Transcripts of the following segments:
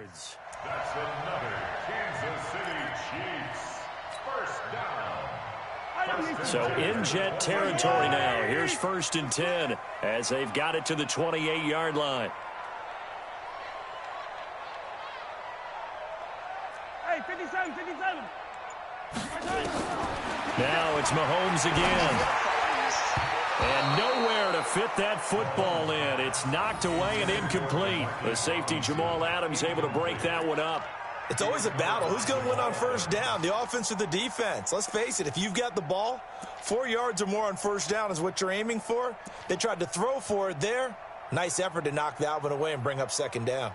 yards. That's another Kansas City Chiefs first down. So in Jet territory now. Here's 1st and 10 as they've got it to the 28-yard line. Hey, 57, 57. Now it's Mahomes again. And nowhere to fit that football in. It's knocked away and incomplete. The safety Jamal Adams able to break that one up. It's always a battle. Who's going to win on first down, the offense or the defense? Let's face it, if you've got the ball, 4 yards or more on first down is what you're aiming for. They tried to throw for it there. Nice effort to knock that one away and bring up 2nd down.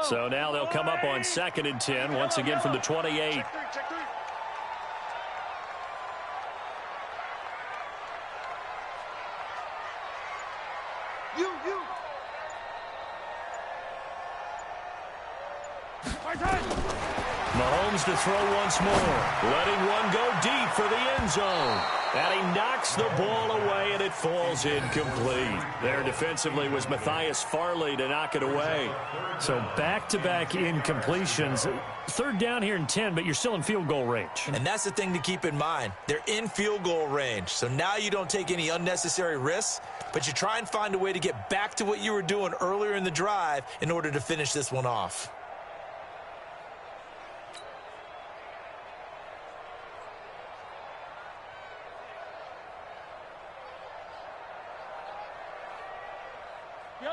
So now they'll come up on 2nd and 10, once again from the 28. Mahomes to throw once more, letting one go deep for the end zone. And he knocks the ball away, and it falls incomplete. There defensively was Matthias Farley to knock it away. So back-to-back incompletions. 3rd down here and 10, but you're still in field goal range. And that's the thing to keep in mind. They're in field goal range. So now you don't take any unnecessary risks, but you try and find a way to get back to what you were doing earlier in the drive in order to finish this one off.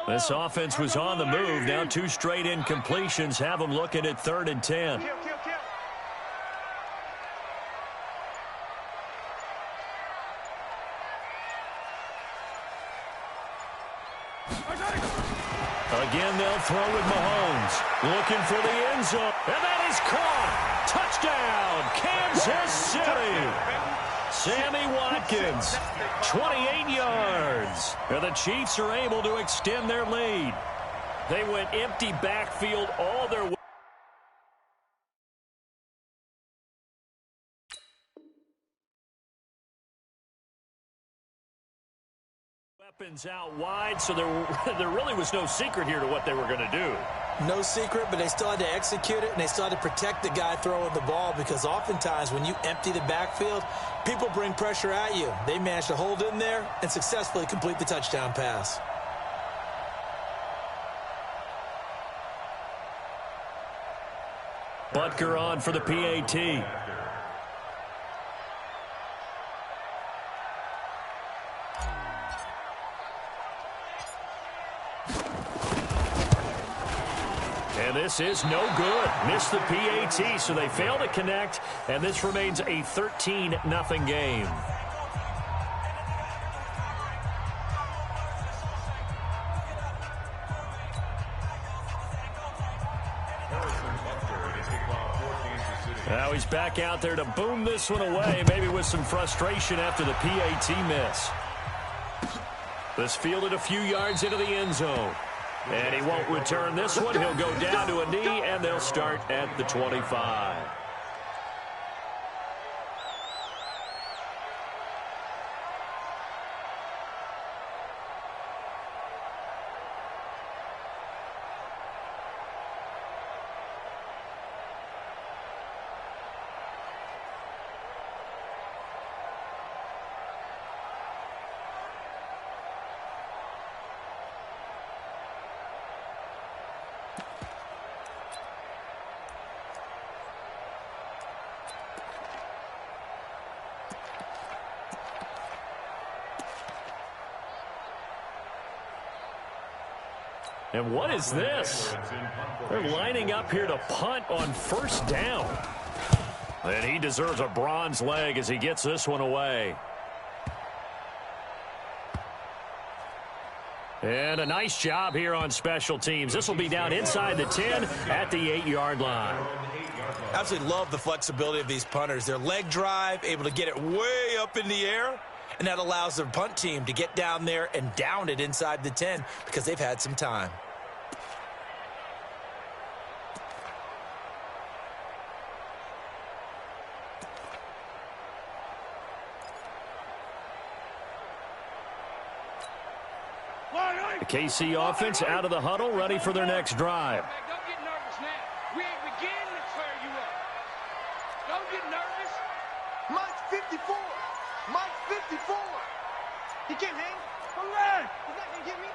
This offense was on the move. Now 2 straight incompletions have them looking at 3rd and 10. Again, they'll throw with Mahomes. Looking for the end zone. And that is caught. Touchdown, Kansas City. Sammy Watkins, 28 yards. And the Chiefs are able to extend their lead. They went empty backfield all their way. Weapons out wide, so there really was no secret here to what they were going to do. No secret, but they still had to execute it, and they still had to protect the guy throwing the ball, because oftentimes when you empty the backfield, people bring pressure at you. They managed to hold in there and successfully complete the touchdown pass. Butker on for the PAT. And this is no good. Missed the PAT, so they fail to connect, and this remains a 13-0 game. Now he's back out there to boom this one away, maybe with some frustration after the PAT miss. This fielded a few yards into the end zone. And he won't return this one. He'll go down to a knee, and they'll start at the 25. And what is this? They're lining up here to punt on first down. And he deserves a bronze leg as he gets this one away. And a nice job here on special teams. This will be down inside the 10 at the 8-yard line. Absolutely love the flexibility of these punters. Their leg drive, able to get it way up in the air, and that allows their punt team to get down there and down it inside the 10 because they've had some time. KC offense out of the huddle, ready for their next drive. Don't get nervous now. We ain't beginning to clear you up. Don't get nervous. Mike's 54. Mike's 54. He can't hang. Come on. He's not going to get me.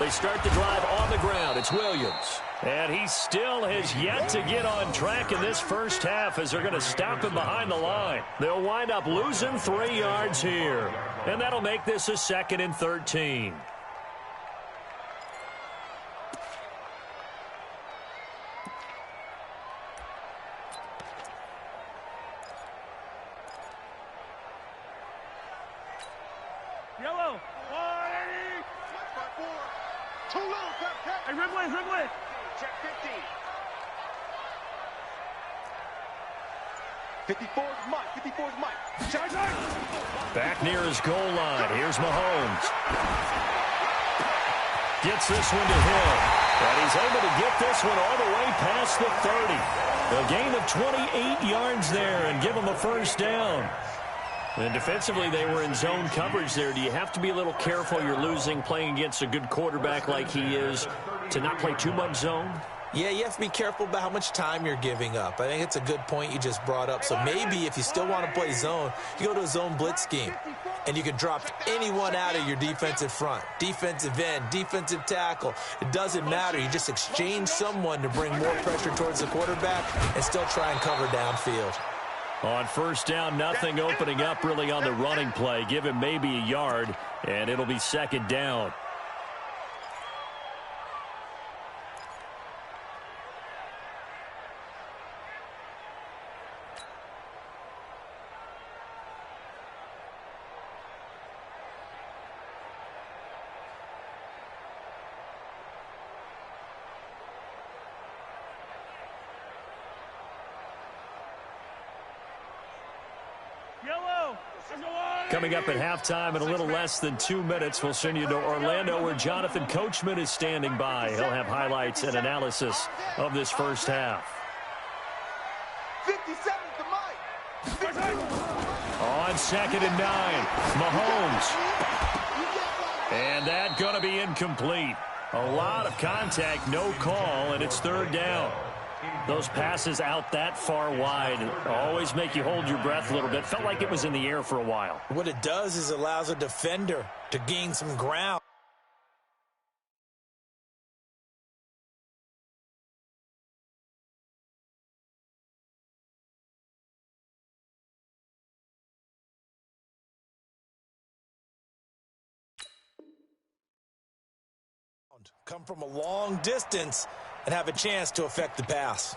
They start the drive on the ground. It's Williams. And he still has yet to get on track in this first half as they're going to stop him behind the line. They'll wind up losing 3 yards here. And that'll make this a 2nd and 13. Yellow. Too low, Cap. Hey, Ridley. Check 15. 54 is Mike. 54 is Mike. Check. Back near his goal line. Here's Mahomes. Gets this one to Hill. And he's able to get this one all the way past the 30. A gain of 28 yards there and give him a first down. And defensively, they were in zone coverage there. Do you have to be a little careful? You're losing, playing against a good quarterback like he is, to not play too much zone? Yeah, you have to be careful about how much time you're giving up. I think it's a good point you just brought up. So maybe if you still want to play zone, you go to a zone blitz scheme. And you can drop anyone out of your defensive front. Defensive end, defensive tackle. It doesn't matter. You just exchange someone to bring more pressure towards the quarterback and still try and cover downfield. On first down, nothing opening up really on the running play. Give him maybe a yard, and it'll be 2nd down. Coming up at halftime in a little less than 2 minutes, we'll send you to Orlando where Jonathan Coachman is standing by. He'll have highlights and analysis of this first half. 57 to Mike. On 2nd and 9, Mahomes. And that going to be incomplete. A lot of contact, no call, and it's 3rd down. Those passes out that far wide always make you hold your breath a little bit. Felt like it was in the air for a while. What it does is allows a defender to gain some ground. Come from a long distance and have a chance to affect the pass.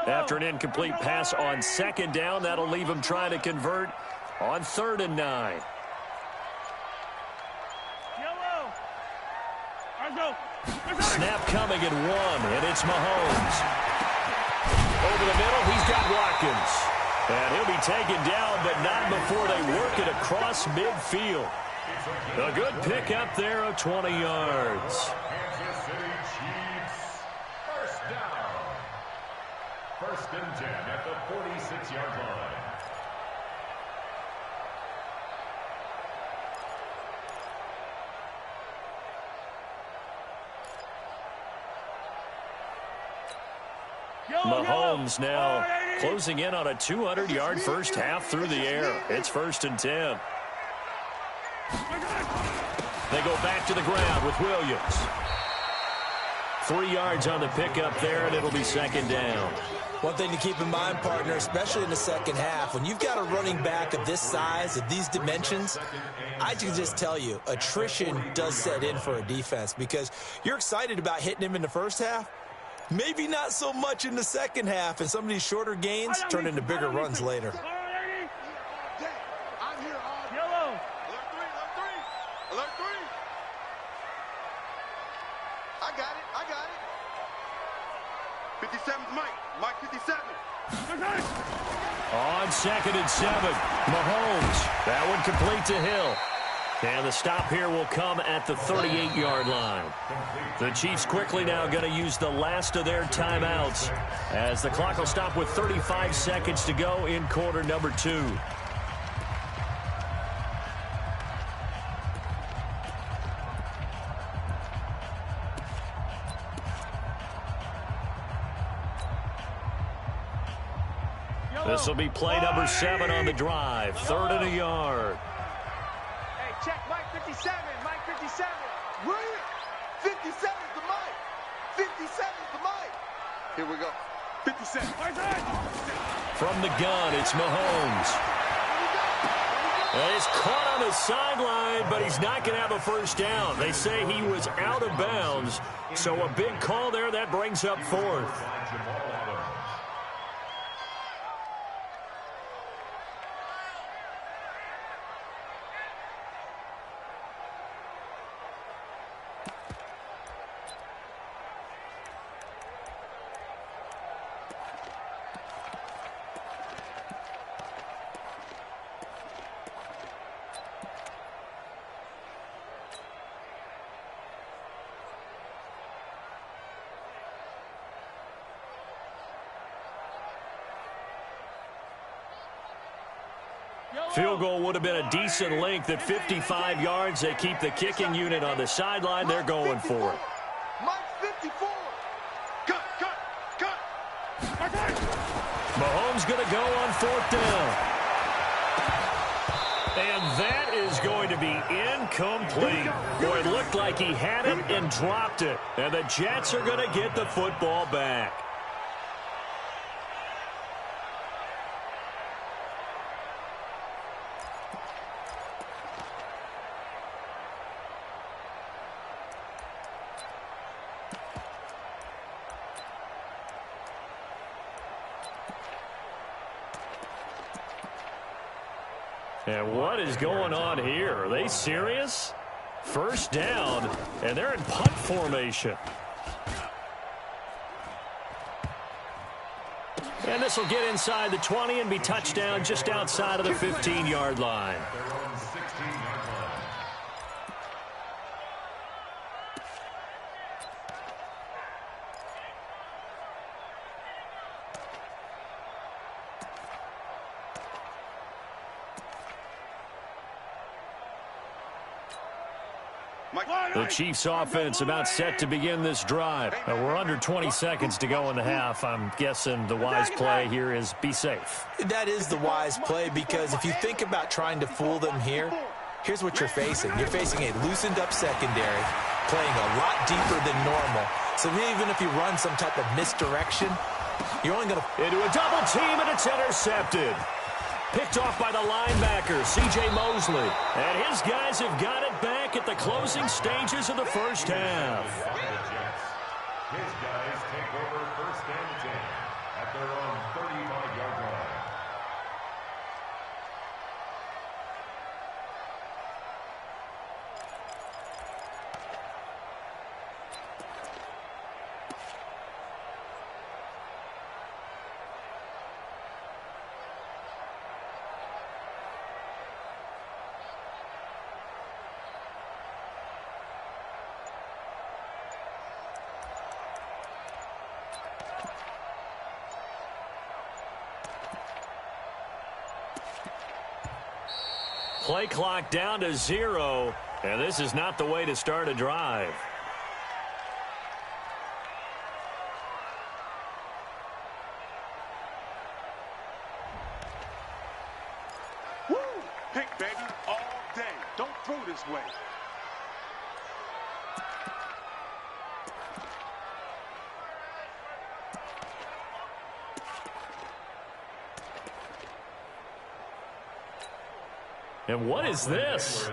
After an incomplete pass on 2nd down, that'll leave him trying to convert on 3rd and 9. Snap coming at 1, and it's Mahomes. Over the middle, he's got Watkins. And he'll be taken down, but not before they work it across midfield. A good pickup there of 20 yards. Kansas City Chiefs, first down. 1st and 10 at the 46-yard line. Mahomes now closing in on a 200-yard first half through the air. It's 1st and 10. They go back to the ground with Williams. 3 yards on the pickup there, and it'll be 2nd down. One thing to keep in mind, partner, especially in the second half, when you've got a running back of this size, of these dimensions, I can just tell you, attrition does set in for a defense because you're excited about hitting him in the first half. Maybe not so much in the second half, and some of these shorter gains turn into bigger runs later. I'm here, Yellow. Alert 3. Alert 3. I got it. 57's Mike. Mike 57. On 2nd and 7, Mahomes. That one complete to Hill. And the stop here will come at the 38-yard line. The Chiefs quickly now going to use the last of their timeouts as the clock will stop with 35 seconds to go in quarter number 2. This will be play number 7 on the drive. 3rd and a yard. Hey, check Mike 57. Mike 57. William, 57 is the mic. 57 is the mic. Here we go. 57. From the gun, it's Mahomes. And he's caught on the sideline, but he's not going to have a first down. They say he was out of bounds, so a big call there. That brings up 4th. Field goal would have been a decent length at 55 yards. They keep the kicking unit on the sideline. They're going for it. Mike 54. Cut. Mahomes going to go on 4th down. And that is going to be incomplete. Boy, it looked like he had it and dropped it. And the Jets are going to get the football back. And what is going on here? Are they serious? First down, and they're in punt formation. And this will get inside the 20 and be touchdown just outside of the 15-yard line. The Chiefs offense about set to begin this drive. We're under 20 seconds to go in the half. I'm guessing the wise play here is be safe. That is the wise play, because if you think about trying to fool them here, here's what you're facing. You're facing a loosened up secondary, playing a lot deeper than normal. So even if you run some type of misdirection, you're only going to... Into a double team, and it's intercepted. Picked off by the linebacker, C.J. Mosley. And his guys have got it back at the closing stages of the first half. His guys take over 1st and 10 at their own 35-yard line. Play clock down to 0, and this is not the way to start a drive. Woo! Pick, baby, all day. Don't throw this way. And what is this?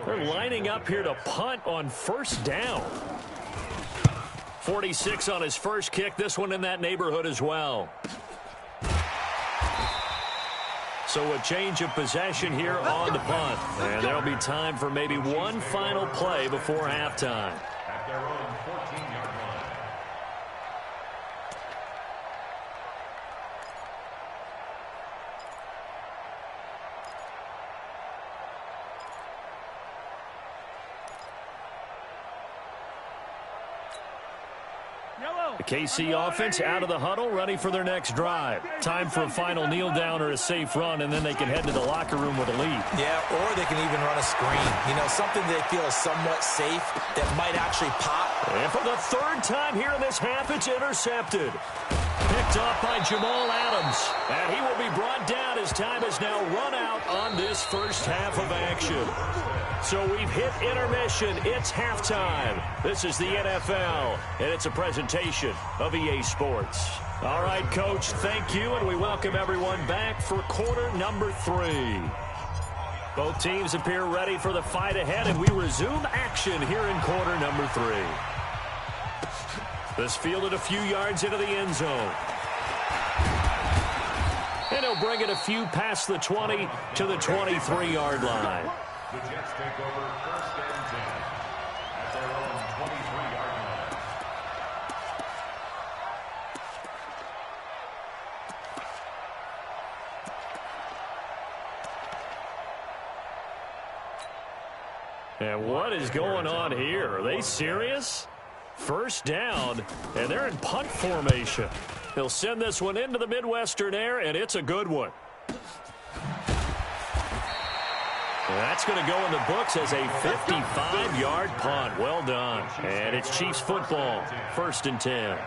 They're lining up here to punt on 1st down. 46 on his first kick. This one in that neighborhood as well. So a change of possession here on the punt. And there'll be time for maybe one final play before halftime. At their own 14-yard line. The KC offense out of the huddle, ready for their next drive. Time for a final kneel down or a safe run, and then they can head to the locker room with a lead. Yeah, or they can even run a screen. You know, something they feel is somewhat safe that might actually pop. And for the third time here in this half, it's intercepted. Picked off by Jamal Adams. And he will be brought down as time has now run out on this first half of action. So we've hit intermission. It's halftime. This is the NFL, and it's a presentation of EA Sports. All right, Coach, thank you, and we welcome everyone back for quarter number 3. Both teams appear ready for the fight ahead, and we resume action here in quarter number 3. This fielded a few yards into the end zone. And he'll bring it a few past the 20 to the 23-yard line. The Jets take over first and 10 at their own 23-yard line. And what is going on here? Are they serious? First down, and they're in punt formation. He'll send this one into the Midwestern air, and it's a good one. That's going to go in the books as a 55-yard punt. Well done. And it's Chiefs football, first and 10.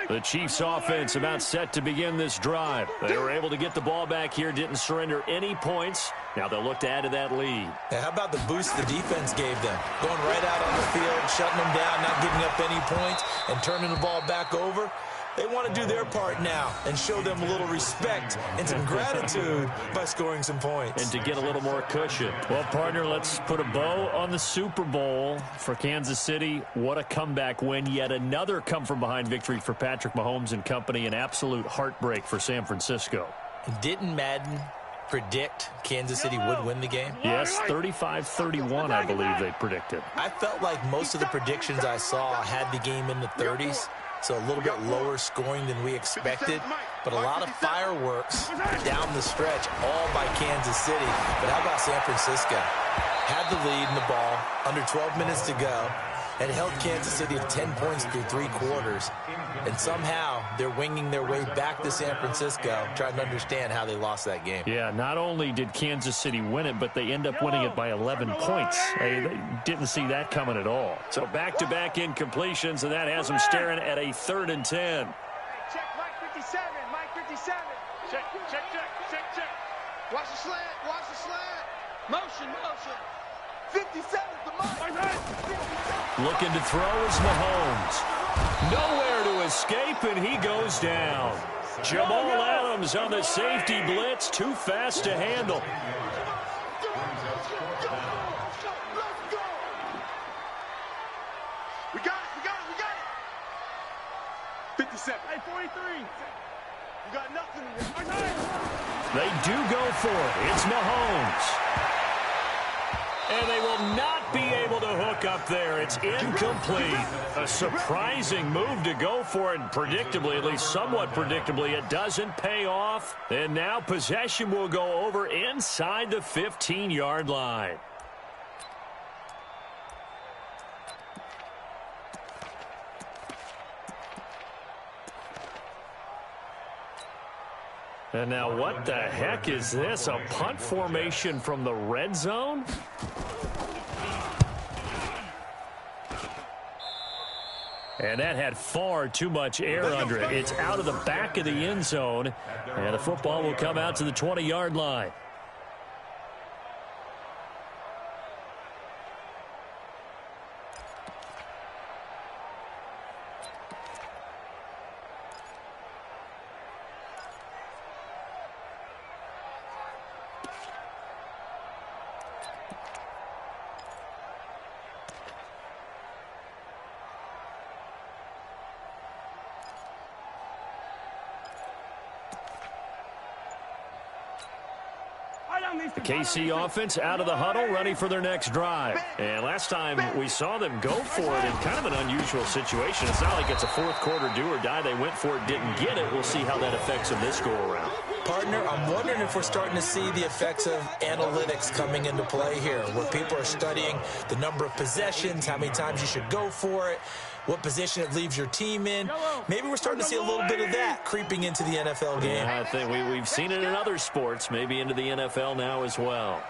The Chiefs offense about set to begin this drive. They were able to get the ball back here, didn't surrender any points. Now they'll look to add to that lead. Yeah, how about the boost the defense gave them? Going right out on the field, shutting them down, not giving up any points, and turning the ball back over. They want to do their part now and show them a little respect and some gratitude by scoring some points. And to get a little more cushion. Well, partner, let's put a bow on the Super Bowl for Kansas City. What a comeback win. Yet another come-from-behind victory for Patrick Mahomes and company. An absolute heartbreak for San Francisco. Didn't Madden predict Kansas City would win the game? Yes, 35-31, I believe they predicted. I felt like most of the predictions I saw had the game in the 30s. So a little bit lower scoring than we expected, but a lot of fireworks down the stretch, all by Kansas City. But how about San Francisco? Had the lead in the ball, under 12 minutes to go, and held Kansas City to 10 points through 3 quarters. And somehow they're winging their way back to San Francisco, trying to understand how they lost that game. Yeah, not only did Kansas City win it, but they end up winning it by 11 points. They didn't see that coming at all. So back-to-back incompletions, and that has them staring at a 3rd and 10. Check, Mike 57, Mike 57. Check. Watch the slant. Motion. 57 the Mike. Looking to throw is Mahomes. Nowhere to escape, and he goes down. Jamal Adams on the safety blitz, too fast to handle. We got it. 57. Hey, 43. You got nothing. They do go for it. It's Mahomes. And they will not be able to hook up there. It's incomplete. A surprising move to go for it. And predictably, at least somewhat predictably, it doesn't pay off. And now possession will go over inside the 15-yard line. And now what the heck is this? A punt formation from the red zone? And that had far too much air under it. It's out of the back of the end zone. And the football will come out to the 20-yard line. The KC offense out of the huddle, ready for their next drive. And last time we saw them go for it in kind of an unusual situation. It's not like it's a fourth quarter do or die. They went for it, didn't get it. We'll see how that affects them this go-around. Partner, I'm wondering if we're starting to see the effects of analytics coming into play here, where people are studying the number of possessions, how many times you should go for it, what position it leaves your team in. Maybe we're starting to see a little bit of that creeping into the NFL game. Yeah, I think we've seen it in other sports, maybe into the NFL now as well.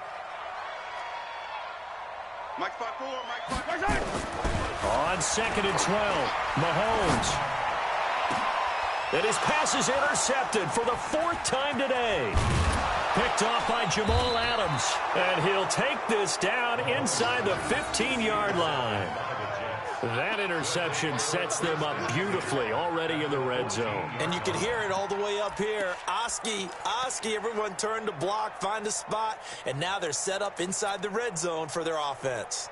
Mike 5-4, Mike 5-4. On 2nd and 12, Mahomes. And his pass is intercepted for the 4th time today. Picked off by Jamal Adams. And he'll take this down inside the 15-yard line. That interception sets them up beautifully already in the red zone. And you can hear it all the way up here. Oski, everyone turned to block, find a spot, and now they're set up inside the red zone for their offense.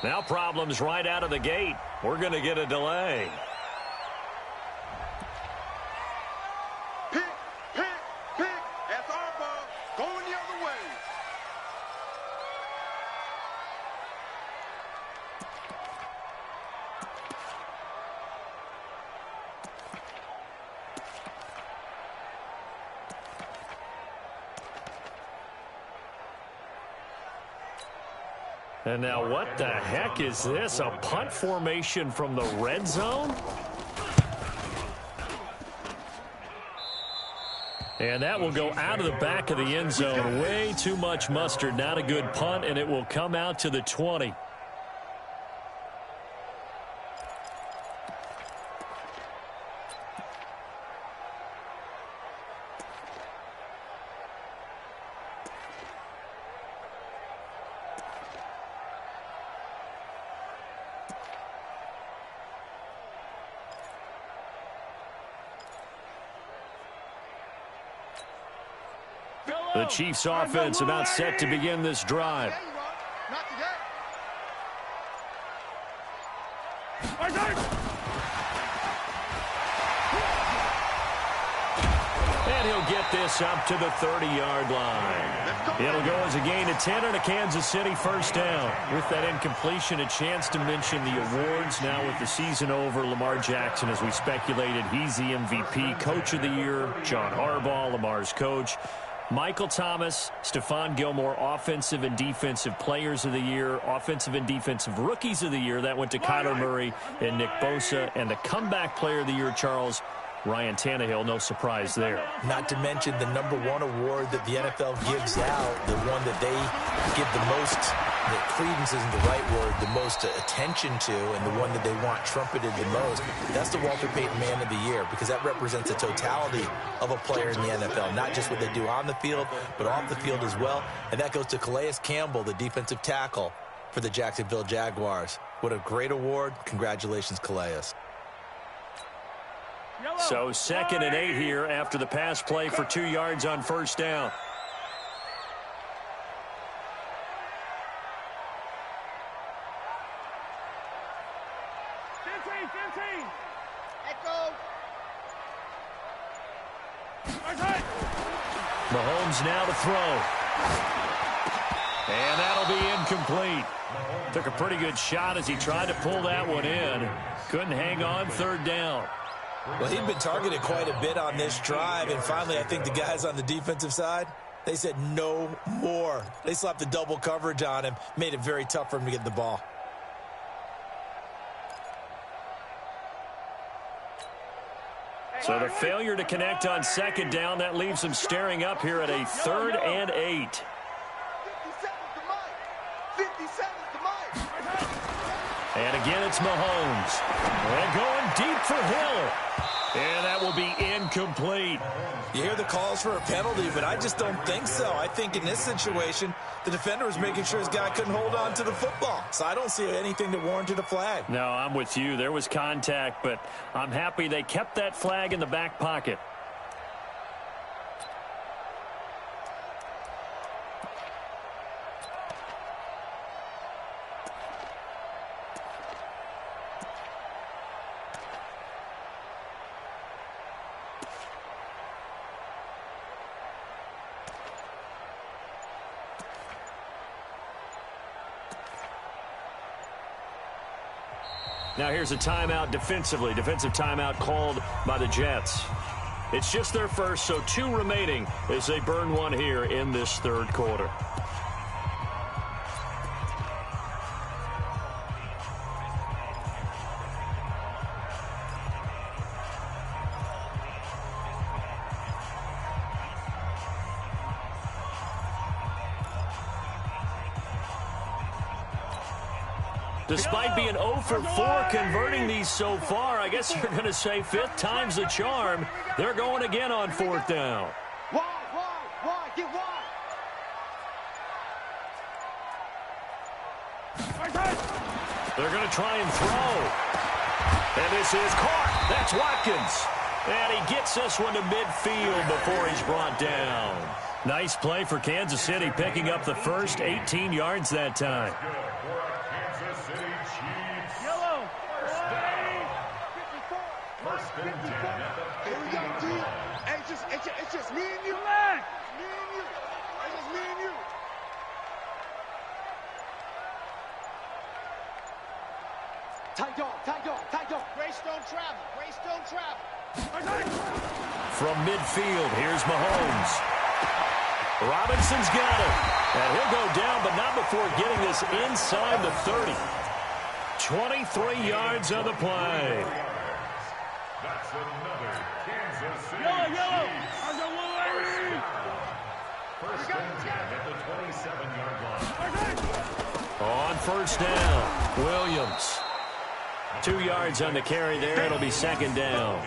Now problems right out of the gate. We're going to get a delay. Pick. That's our ball. Going the other way. And now what the heck is this? A punt formation from the red zone? And that will go out of the back of the end zone. Way too much mustard. Not a good punt, and it will come out to the 20. The Chiefs offense about set to begin this drive. And he'll get this up to the 30-yard line. It'll go as a gain of 10 and a Kansas City first down. With that incompletion, a chance to mention the awards. Now with the season over, Lamar Jackson, as we speculated, he's the MVP, Coach of the Year. John Harbaugh, Lamar's coach. Michael Thomas, Stephon Gilmore, Offensive and Defensive Players of the Year, Offensive and Defensive Rookies of the Year. That went to Kyler Murray and Nick Bosa. And the Comeback Player of the Year, Charles, Ryan Tannehill, no surprise there. Not to mention the #1 award that the NFL gives out, the one that they give the most, that credence isn't the right word, the most attention to, and the one that they want trumpeted the most. That's the Walter Payton Man of the Year, because that represents the totality of a player in the NFL, not just what they do on the field, but off the field as well. And that goes to Calais Campbell, the defensive tackle for the Jacksonville Jaguars. What a great award. Congratulations, Calais. So 2nd and 8 here after the pass play for 2 yards on first down. Mahomes now to throw. And that'll be incomplete. Took a pretty good shot as he tried to pull that one in. Couldn't hang on, 3rd down. Well, he'd been targeted quite a bit on this drive, and finally I think the guys on the defensive side, they said no more. They slapped the double coverage on him, made it very tough for him to get the ball. So the failure to connect on 2nd down, that leaves them staring up here at a 3rd and 8. 57 to Mike. And again, it's Mahomes. And going deep for Hill. And that will be incomplete. You hear the calls for a penalty, but I just don't think so. I think in this situation, the defender was making sure his guy couldn't hold on to the football. So I don't see anything that warranted a flag. No, I'm with you. There was contact, but I'm happy they kept that flag in the back pocket. Now here's a timeout defensively. Defensive timeout called by the Jets. It's just their first, so 2 remaining as they burn one here in this third quarter. Despite being 0 for 4 converting these so far, I guess you're going to say 5th time's the charm. They're going again on 4th down. Wide, get wide. They're going to try and throw. And this is caught. That's Watkins. And he gets this one to midfield before he's brought down. Nice play for Kansas City, picking up the first 18 yards that time. Here we go, G. It's just me and you. It's just me and you. Tight dog. Grace don't travel. From midfield, here's Mahomes. Robinson's got it. And he'll go down, but not before getting this inside the 30. 23 yards on the play. That's another Kansas City Yellow. Chiefs. First and 10 at the 27-yard line. On first down, Williams. 2 yards on the carry there. It'll be second down.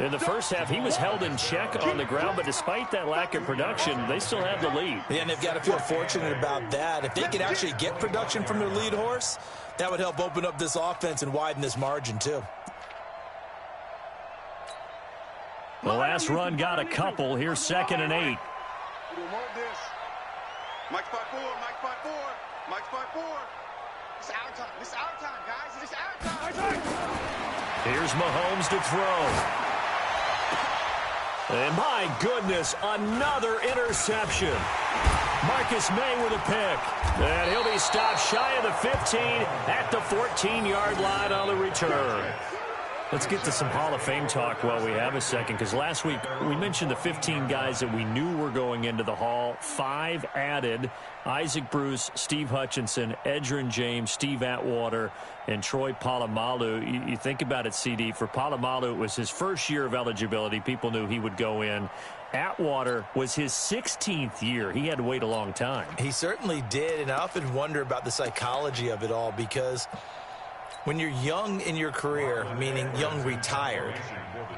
In the first half, he was held in check on the ground, but despite that lack of production, they still have the lead. Yeah, and they've got to feel fortunate about that. If they could actually get production from their lead horse, that would help open up this offense and widen this margin, too. The last run got a couple. Here's 2nd and 8. We don't want this. Mike's 5-4. It's our time, guys. It's our time. Here's Mahomes to throw. And my goodness, another interception. Marcus May with a pick. And he'll be stopped shy of the 15 at the 14-yard line on the return. Let's get to some Hall of Fame talk while we have a second, because last week we mentioned the 15 guys that we knew were going into the Hall. 5 added: Isaac Bruce, Steve Hutchinson, Edgerrin James, Steve Atwater, and Troy Polamalu. You think about it, CD. For Polamalu, it was his first year of eligibility. People knew he would go in. Atwater was his 16th year. He had to wait a long time. He certainly did, and I often wonder about the psychology of it all, because when you're young in your career, meaning young retired,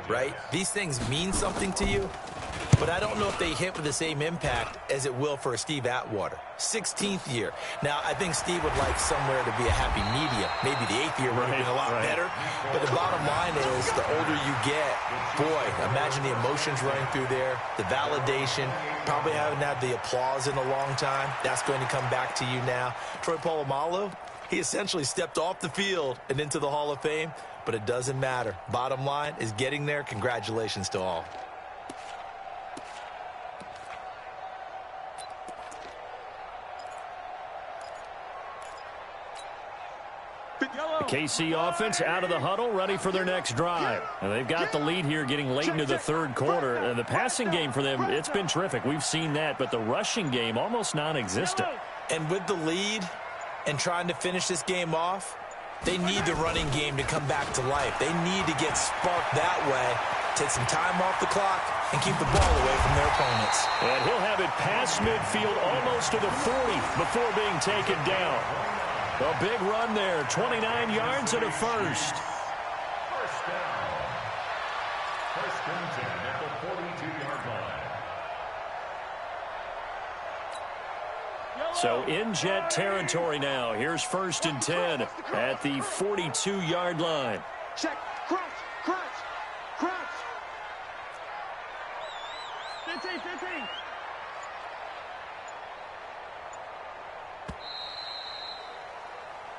right, these things mean something to you, but I don't know if they hit with the same impact as it will for Steve Atwater. 16th year. Now, I think Steve would like somewhere to be a happy medium. Maybe the 8th year would have been a lot better. But the bottom line is, the older you get, boy, imagine the emotions running through there, the validation, probably haven't had the applause in a long time. That's going to come back to you now. Troy Polamalu, he essentially stepped off the field and into the Hall of Fame, but it doesn't matter. Bottom line is getting there. Congratulations to all. The KC offense out of the huddle, ready for their next drive. And they've got the lead here getting late into the third quarter. And the passing game for them, it's been terrific. We've seen that, but the rushing game almost non-existent. And with the lead and trying to finish this game off, they need the running game to come back to life. They need to get sparked that way, take some time off the clock, and keep the ball away from their opponents. And he'll have it past midfield almost to the 40 before being taken down. A big run there, 29 yards and a first. So in Jet territory now. Here's 1st and 10 at the 42-yard line. Check. Crunch. Crunch. Crunch. 15.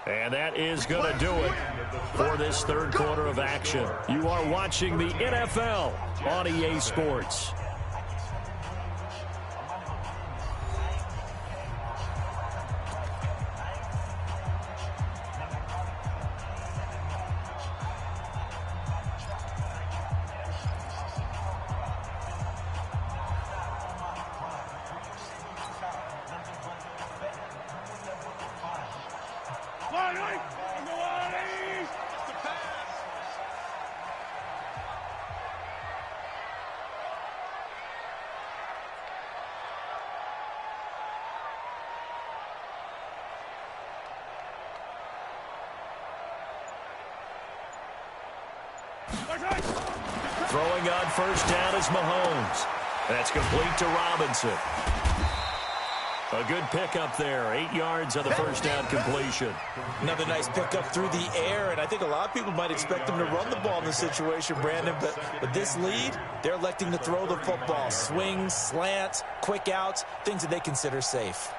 And that is going to do it for this third quarter of action. You are watching the NFL on EA Sports. Throwing on 1st down is Mahomes. That's complete to Robinson. A good pickup there. 8 yards on the 1st down completion. Another nice pickup through the air, and I think a lot of people might expect them to run the ball in this situation, Brandon, but with this lead, they're electing to throw the football. Swings, slants, quick outs, things that they consider safe.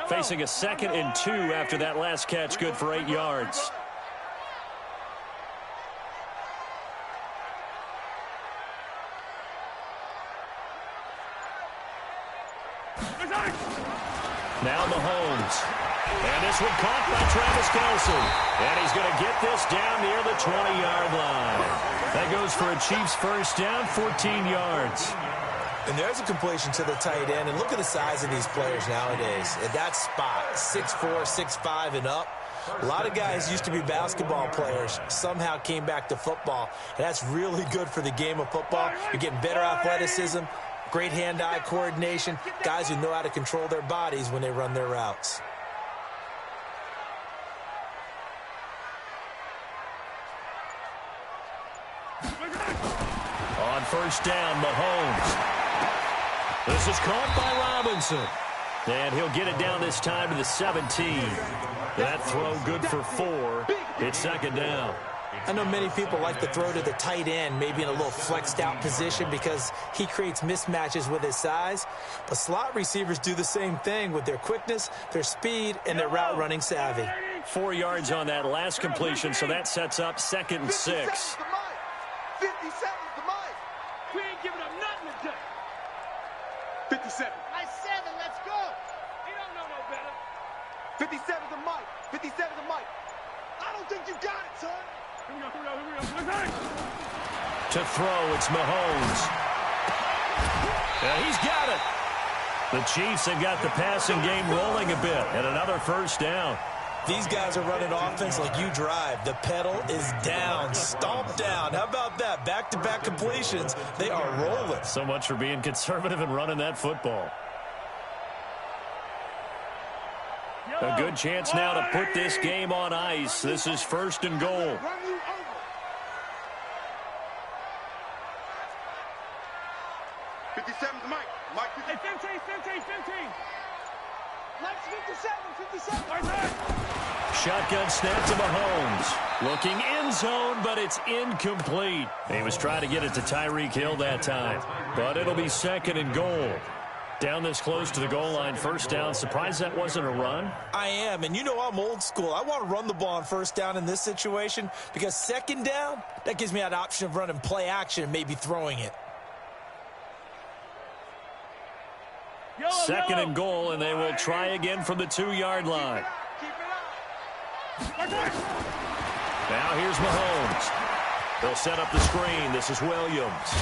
Facing a 2nd and 2 after that last catch, good for 8 yards. Now Mahomes. And this one caught by Travis Kelce. And he's going to get this down near the 20-yard line. That goes for a Chiefs 1st down, 14 yards. And there's a completion to the tight end. And look at the size of these players nowadays. At that spot, 6'4", 6'5", and up. A lot of guys used to be basketball players, somehow came back to football. And that's really good for the game of football. You're getting better athleticism, great hand-eye coordination, guys who know how to control their bodies when they run their routes. On 1st down, Mahomes. This is caught by Robinson. And he'll get it down this time to the 17. That throw good for 4. It's 2nd down. I know many people like to throw to the tight end, maybe in a little flexed out position because he creates mismatches with his size. But slot receivers do the same thing with their quickness, their speed, and their route running savvy. 4 yards on that last completion, so that sets up 2nd and 6. 50 seconds to Mike. We ain't giving up nothing today. 57. Nice 7, let's go. He don't know no better. 57 to Mike. 57 to Mike. I don't think you got it, son. Here we go. To throw, it's Mahomes. And he's got it. The Chiefs have got the passing game rolling a bit, and another 1st down. These guys are running offense like you drive. The pedal is down, stomp down. How about that? Back-to-back completions. They are rolling. So much for being conservative and running that football. A good chance now to put this game on ice. This is 1st and goal. 57 to Mike. Mike, 15. Let's 57. Shotgun snap to Mahomes. Looking end zone, but it's incomplete. He was trying to get it to Tyreek Hill that time. But it'll be 2nd and goal. Down this close to the goal line, 1st down. Surprised that wasn't a run? I am, and you know I'm old school. I want to run the ball on 1st down in this situation because 2nd down, that gives me an option of running play action and maybe throwing it. 2nd and goal, and they will try again from the 2-yard line. Now here's Mahomes. They'll set up the screen. This is Williams.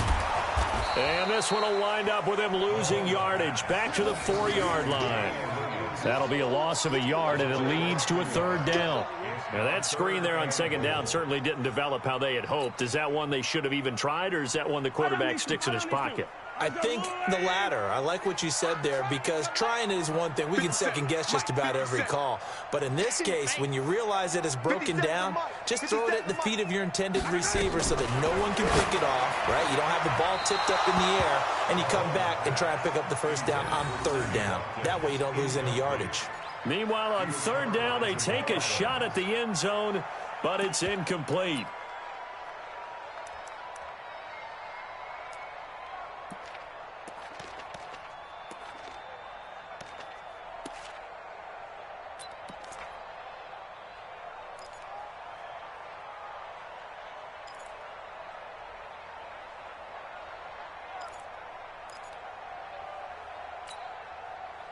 And this one will wind up with him losing yardage back to the 4-yard line. That'll be a loss of a yard, and it leads to a 3rd down. Now, that screen there on 2nd down certainly didn't develop how they had hoped. Is that one they should have even tried, or is that one the quarterback sticks in his pocket? I think the latter. I like what you said there because trying it is one thing. We can second-guess just about every call. But in this case, when you realize it is broken down, just throw it at the feet of your intended receiver so that no one can pick it off, right? You don't have the ball tipped up in the air, and you come back and try and pick up the 1st down on 3rd down. That way you don't lose any yardage. Meanwhile, on third down, they take a shot at the end zone, but it's incomplete.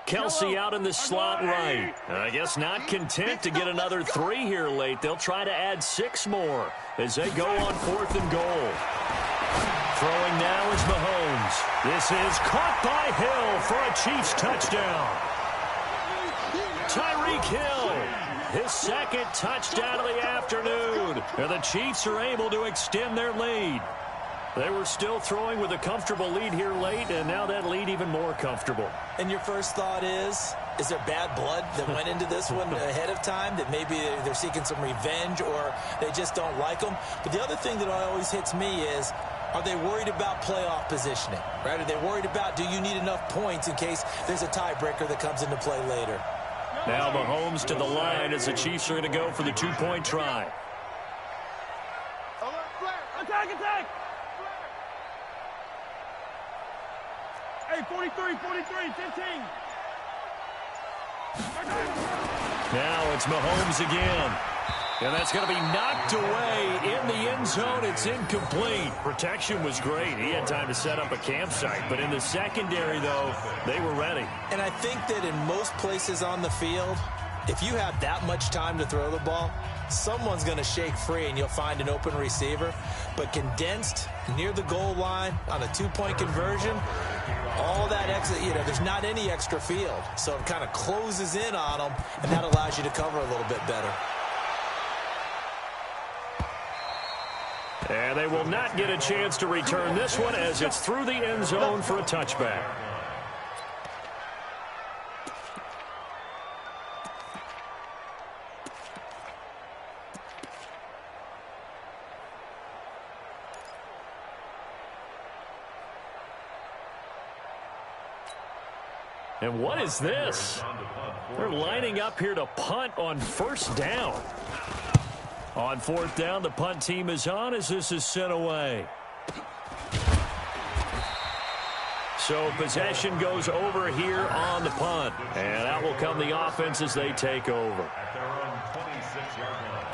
Kelsey out in the slot right. I guess not content to get another 3 here late. They'll try to add 6 more as they go on 4th and goal. Throwing now is Mahomes. This is caught by Hill for a Chiefs touchdown. Tyreek Hill, his 2nd touchdown of the afternoon. And the Chiefs are able to extend their lead. They were still throwing with a comfortable lead here late, and now that lead even more comfortable. And your first thought is there bad blood that went into this one ahead of time, that maybe they're seeking some revenge or they just don't like them? But the other thing that always hits me is, are they worried about playoff positioning, right? Are they worried about, do you need enough points in case there's a tiebreaker that comes into play later? Now Mahomes to the line as the Chiefs are going to go for the 2-point try. Attack, attack! Hey, 43, 15. Now it's Mahomes again. And that's going to be knocked away in the end zone. It's incomplete. Protection was great. He had time to set up a campsite. But in the secondary, though, they were ready. And I think that in most places on the field, if you have that much time to throw the ball, someone's going to shake free and you'll find an open receiver. But condensed near the goal line on a 2-point conversion, all that extra, there's not any extra field. So it kind of closes in on them, and that allows you to cover a little bit better. And they will not get a chance to return this one as it's through the end zone for a touchback. And what is this? They're lining up here to punt on 1st down. On 4th down, the punt team is on as this is sent away. So possession goes over here on the punt. And out will come the offense as they take over. At their own 26-yard line.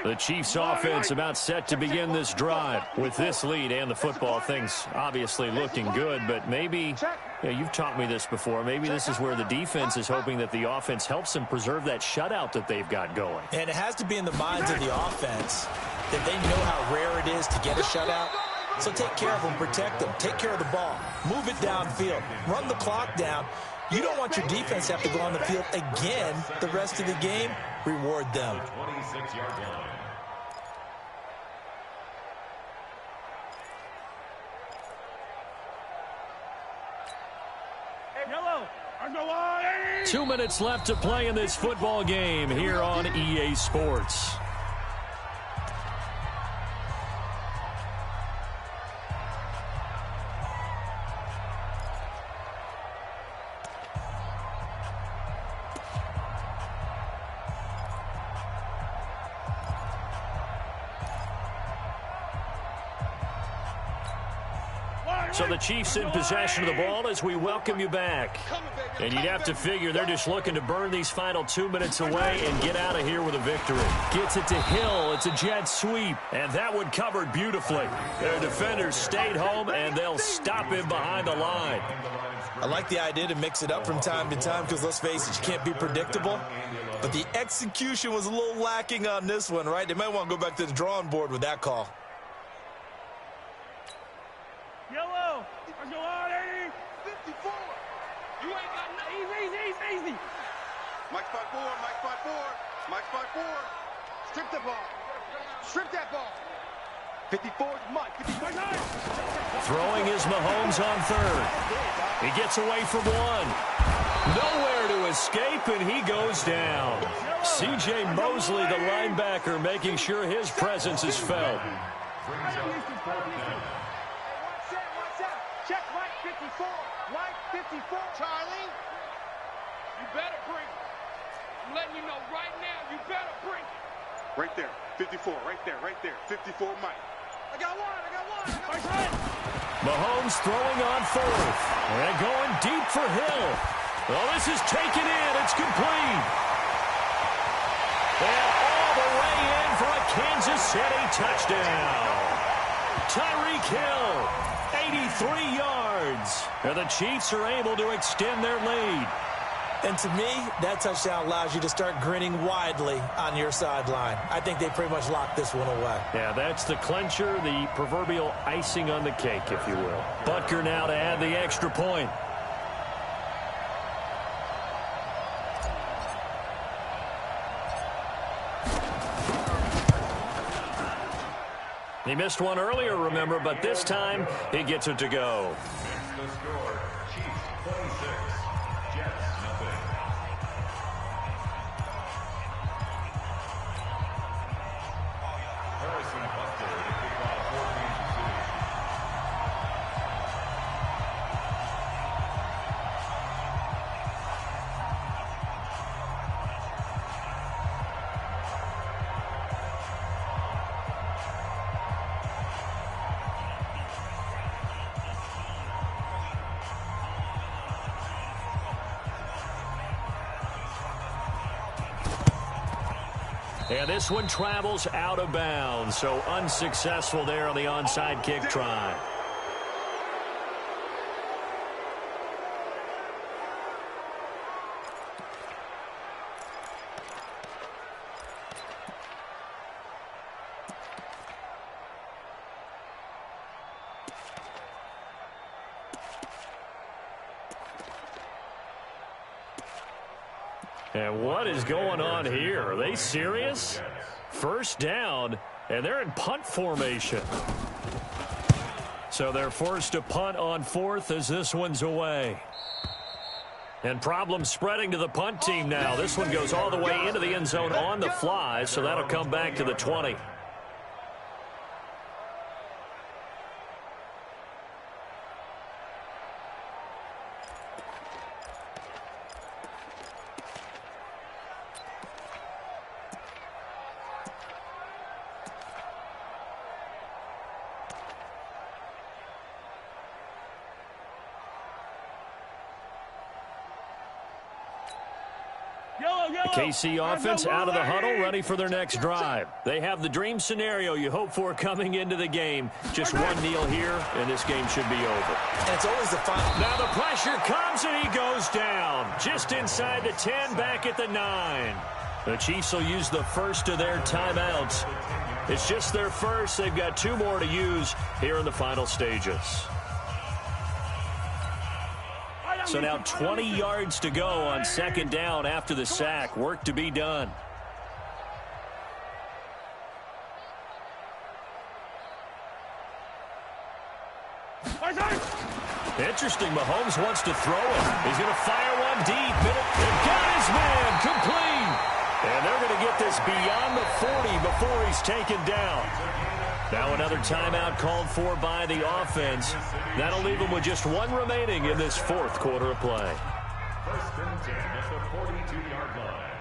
The Chiefs offense about set to begin this drive. With this lead and the football, things obviously looking good, but maybe, you've taught me this before, maybe this is where the defense is hoping that the offense helps them preserve that shutout that they've got going. And it has to be in the minds of the offense that they know how rare it is to get a shutout. So take care of them, protect them, take care of the ball, move it downfield, run the clock down. You don't want your defense to have to go on the field again the rest of the game. Reward them. 26-yard line. Yellow, 2 minutes left to play in this football game here on EA Sports. So the Chiefs in possession of the ball as we welcome you back. And you'd have to figure they're just looking to burn these final 2 minutes away and get out of here with a victory. Gets it to Hill. It's a jet sweep. And that one covered beautifully. Their defenders stayed home, and they'll stop him behind the line. I like the idea to mix it up from time to time because, let's face it, you can't be predictable. But the execution was a little lacking on this one, right? They might want to go back to the drawing board with that call. Yellow, let's go on, 54. You ain't got nothing. Easy. Mike 5-4, Mike 5-4, Mike 5-4. Strip the ball. Strip that ball. 54 is Mike. 54. Throwing is Mahomes on 3rd. He gets away from 1. Nowhere to his escape, and he goes down. C.J. Mosley, the linebacker, making sure his presence is felt. Check Mike 54. Mike 54. Charlie. You better bring it. I'm letting you know right now, you better bring it. Right there. 54. Right there. Right there. 54 Mike. I got one. Mahomes throwing on fourth. And going deep for Hill. Well, this is taken in. It's complete. And all the way in for a Kansas City touchdown. Tyreek Hill, 83 yards. And the Chiefs are able to extend their lead. And to me, that touchdown allows you to start grinning widely on your sideline. I think they pretty much locked this one away. Yeah, that's the clincher, the proverbial icing on the cake, if you will. Butker now to add the extra point. He missed one earlier, remember, but this time he gets it to go. The score, Chiefs 26, Jets nothing. Harrison Butker to kick off for Kansas City. And this one travels out of bounds, so unsuccessful there on the onside kick try. And what is going on here? Are they serious? First down, and they're in punt formation. So they're forced to punt on fourth as this one's away. And problems spreading to the punt team now. This one goes all the way into the end zone on the fly, so that'll come back to the 20. The KC offense out of the huddle, ready for their next drive. They have the dream scenario you hope for coming into the game. Just one kneel here, and this game should be over. And it's always the fun. Now the pressure comes, and he goes down. Just inside the 10, back at the 9. The Chiefs will use the first of their timeouts. It's just their first. They've got 2 more to use here in the final stages. So now 20 yards to go on second down after the sack. Work to be done. Interesting. Mahomes wants to throw it. He's going to fire one deep. They've got his man complete. And they're going to get this beyond the 40 before he's taken down. Now another timeout called for by the offense. That'll leave them with just 1 remaining in this fourth quarter of play. First and 10 at the 42-yard line.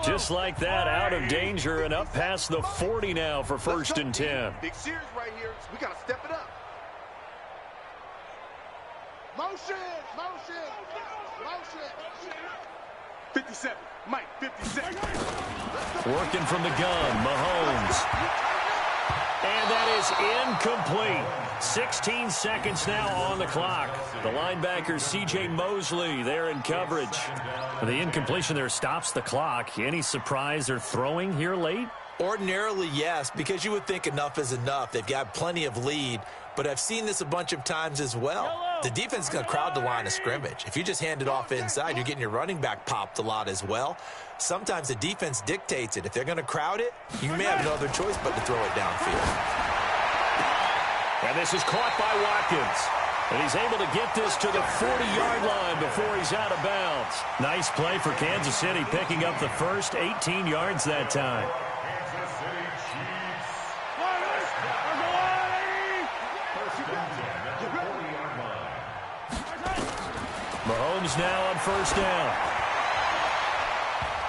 Just like that, out of danger and up past the 40 now for first and 10. Big series right here. We got to step it up. Motion. 57. Mike, 57. Working from the gun, Mahomes. And that is incomplete. 16 seconds now on the clock. The linebacker, C.J. Mosley, there in coverage. The incompletion there stops the clock. Any surprise they're throwing here late? Ordinarily, yes, because you would think enough is enough. They've got plenty of lead, but I've seen this a bunch of times as well. The defense is going to crowd the line of scrimmage. If you just hand it off inside, you're getting your running back popped a lot as well. Sometimes the defense dictates it. If they're going to crowd it, you may have no other choice but to throw it downfield. And this is caught by Watkins. And he's able to get this to the 40-yard line before he's out of bounds. Nice play for Kansas City, picking up the first 18 yards that time. Kansas City Chiefs. First and 10 at the 40-yard line. Mahomes now on first down.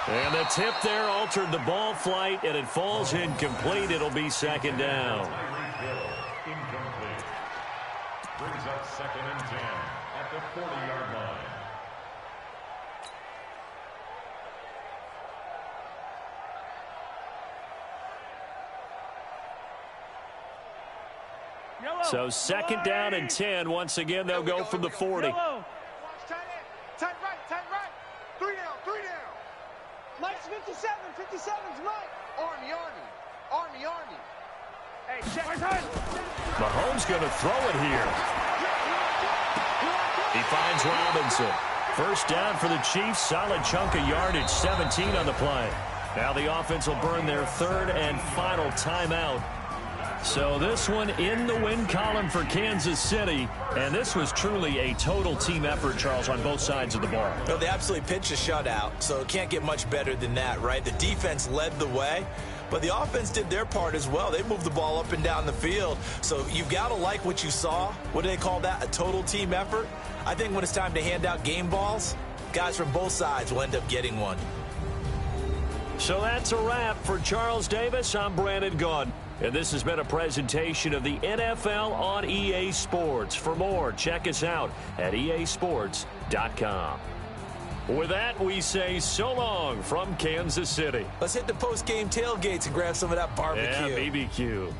And the tip there altered the ball flight, and it falls incomplete. It'll be second down. Incomplete. Brings up second and 10 at the 40-yard line. So second down and 10. Once again, they'll go from the 40. Tight right, tight right. 3 down, 3 down. Mike's 57, 57's Mike. Army. Hey, check. Mahomes going to throw it here. He finds Robinson. First down for the Chiefs. Solid chunk of yardage, 17 on the play. Now the offense will burn their third and final timeout. So this one in the win column for Kansas City. And this was truly a total team effort, Charles, on both sides of the ball. No, they absolutely pitched a shutout, so it can't get much better than that, right? The defense led the way, but the offense did their part as well. They moved the ball up and down the field. So you've got to like what you saw. What do they call that? A total team effort? I think when it's time to hand out game balls, guys from both sides will end up getting one. So that's a wrap for Charles Davis. I'm Brandon Gaudin. And this has been a presentation of the NFL on EA Sports. For more, check us out at easports.com. With that, we say so long from Kansas City. Let's hit the post-game tailgates and grab some of that barbecue. Yeah, BBQ.